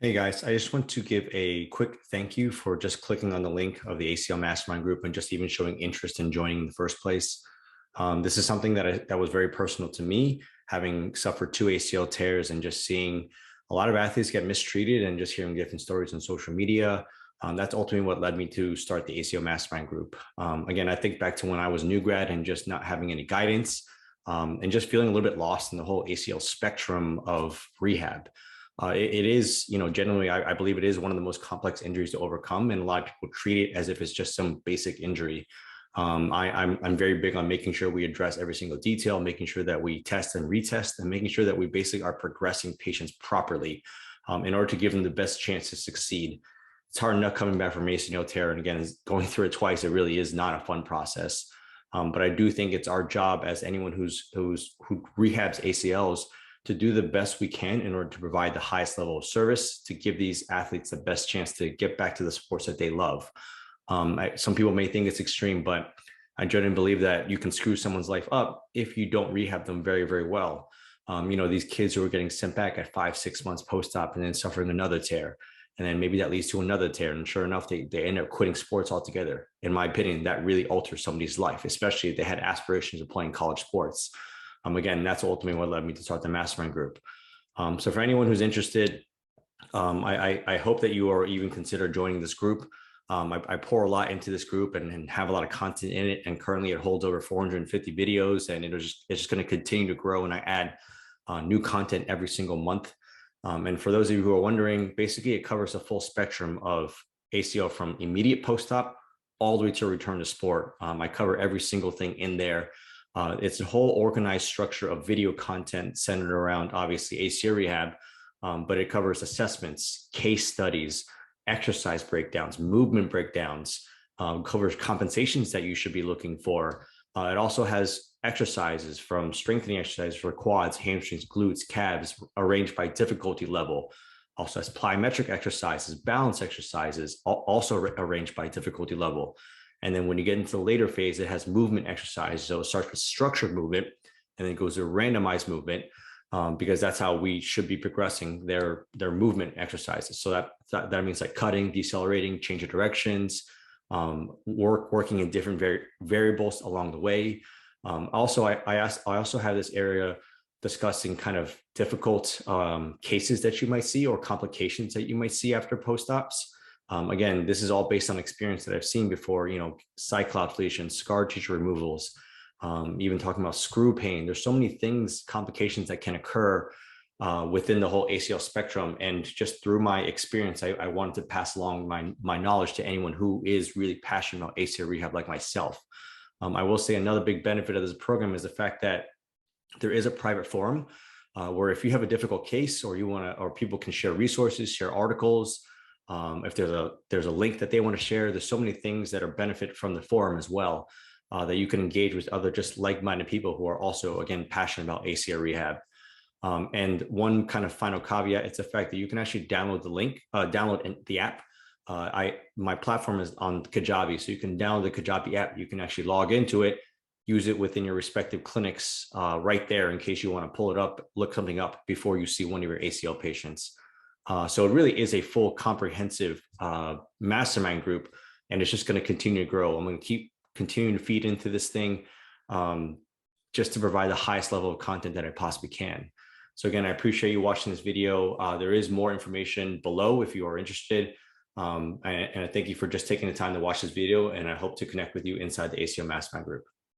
Hey guys, I just want to give a quick thank you for just clicking on the link of the ACL Mastermind Group and just even showing interest in joining in the first place. This is something that was very personal to me, having suffered two ACL tears and just seeing a lot of athletes get mistreated and just hearing different stories on social media. That's ultimately what led me to start the ACL Mastermind Group. Again, I think back to when I was a new grad and just not having any guidance and just feeling a little bit lost in the whole ACL spectrum of rehab. It is, generally, I believe it is one of the most complex injuries to overcome, and a lot of people treat it as if it's just some basic injury. I'm very big on making sure we address every single detail, making sure that we test and retest, and making sure that we basically are progressing patients properly in order to give them the best chance to succeed. It's hard enough coming back from ACL tear, and again, going through it twice, it really is not a fun process. But I do think it's our job as anyone who rehabs ACLs to do the best we can in order to provide the highest level of service to give these athletes the best chance to get back to the sports that they love. Some people may think it's extreme, but I genuinely believe that you can screw someone's life up if you don't rehab them very, very well. These kids who are getting sent back at 5, 6 months post-op and then suffering another tear. And then maybe that leads to another tear. And sure enough, they end up quitting sports altogether. In my opinion, that really alters somebody's life, especially if they had aspirations of playing college sports. Again, that's ultimately what led me to start the mastermind group. So for anyone who's interested, I hope that you are even consider joining this group. I pour a lot into this group and have a lot of content in it. And currently it holds over 450 videos, and it's just going to continue to grow. And I add new content every single month. And for those of you who are wondering, basically it covers a full spectrum of ACL from immediate post-op all the way to return to sport. I cover every single thing in there. It's a whole organized structure of video content centered around obviously ACL rehab, but it covers assessments, case studies, exercise breakdowns, movement breakdowns, covers compensations that you should be looking for. It also has exercises from strengthening exercises for quads, hamstrings, glutes, calves, arranged by difficulty level. Also has plyometric exercises, balance exercises, also arranged by difficulty level. And then when you get into the later phase, it has movement exercise. So it starts with structured movement and then goes to randomized movement because that's how we should be progressing their movement exercises. So that means like cutting, decelerating, change of directions, working in different variables along the way. Also, I also have this area discussing kind of difficult cases that you might see or complications that you might see after post-ops. Again, this is all based on experience that I've seen before, cyclops lesions, scar tissue removals, even talking about screw pain. There's so many things, complications that can occur within the whole ACL spectrum. And just through my experience, I wanted to pass along my knowledge to anyone who is really passionate about ACL rehab like myself. I will say another big benefit of this program is the fact that there is a private forum where if you have a difficult case or or people can share resources, share articles. If there's a link that they want to share, there's so many things that are benefit from the forum as well that you can engage with other just like-minded people who are also, again, passionate about ACL rehab. And one kind of final caveat, it's the fact that you can actually download download the app. My platform is on Kajabi, so you can download the Kajabi app. You can actually log into it, use it within your respective clinics right there in case you want to pull it up, look something up before you see one of your ACL patients. So it really is a full comprehensive mastermind group, and it's just going to continue to grow. I'm going to keep continuing to feed into this thing just to provide the highest level of content that I possibly can. So again, I appreciate you watching this video. There is more information below if you are interested. And I thank you for just taking the time to watch this video, and I hope to connect with you inside the ACL Mastermind Group.